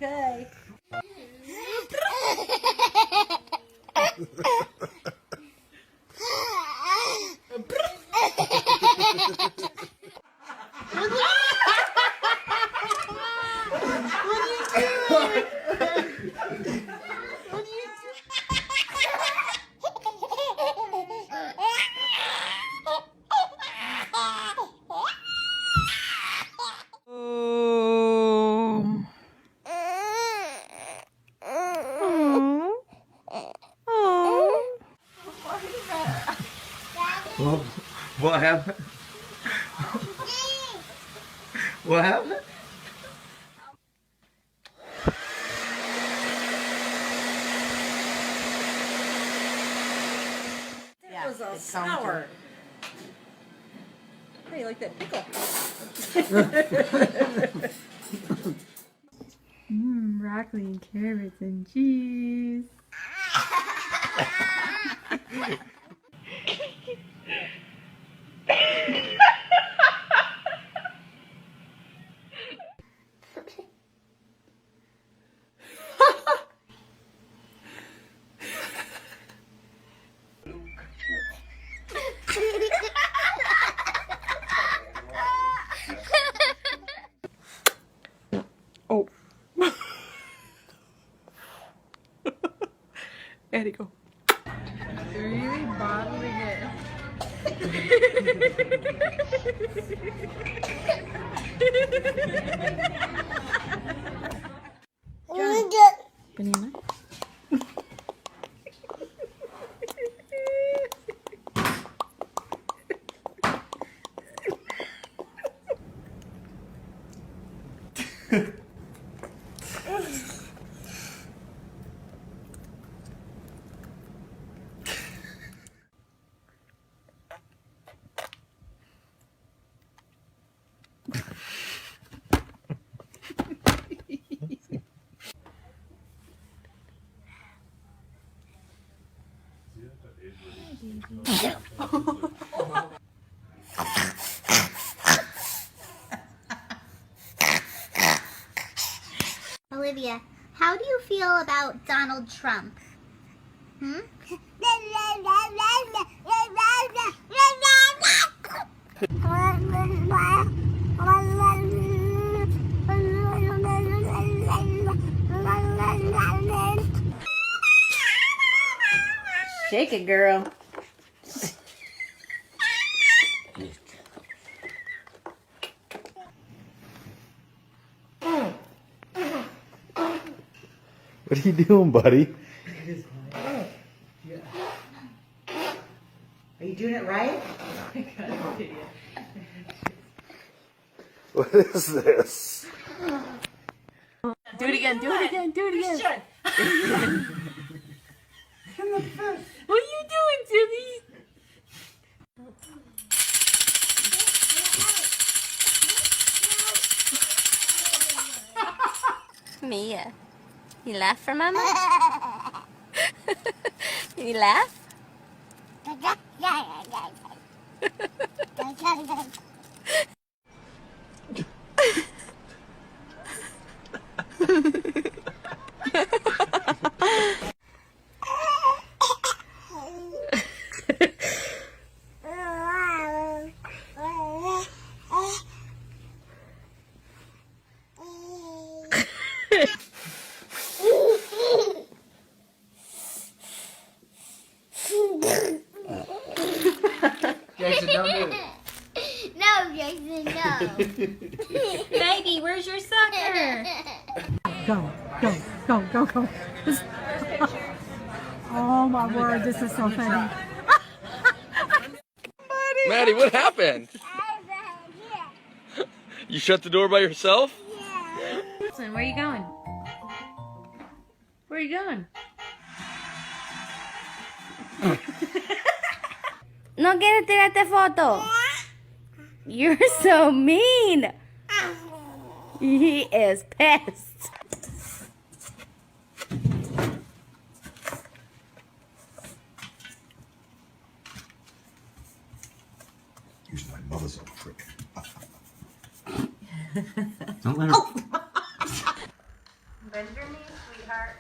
Okay. Well, what happened? What happened? That was all sour. Hey, you like that pickle? Broccoli and carrots and cheese. Oh. Eddie, go. Really bottling it. Banana. Olivia, how do you feel about Donald Trump? Hmm? Shake it, girl. What are you doing, buddy? Are you doing it right? What is this? Do it again, do it again, do it again. What are you doing, Jimmy? Mia, you laugh for Mama? You laugh? Jason, don't do it. No, Jason, no. Baby, where's your sucker? Go, go, go, go, go. Oh my word, this is so funny. Maddie, what happened? You shut the door by yourself? Listen, where are you going? Where are you going? No quieres tirarte foto. You're so mean. He is pissed. Using my mother's old trick. Don't let her. Bend your knees, sweetheart.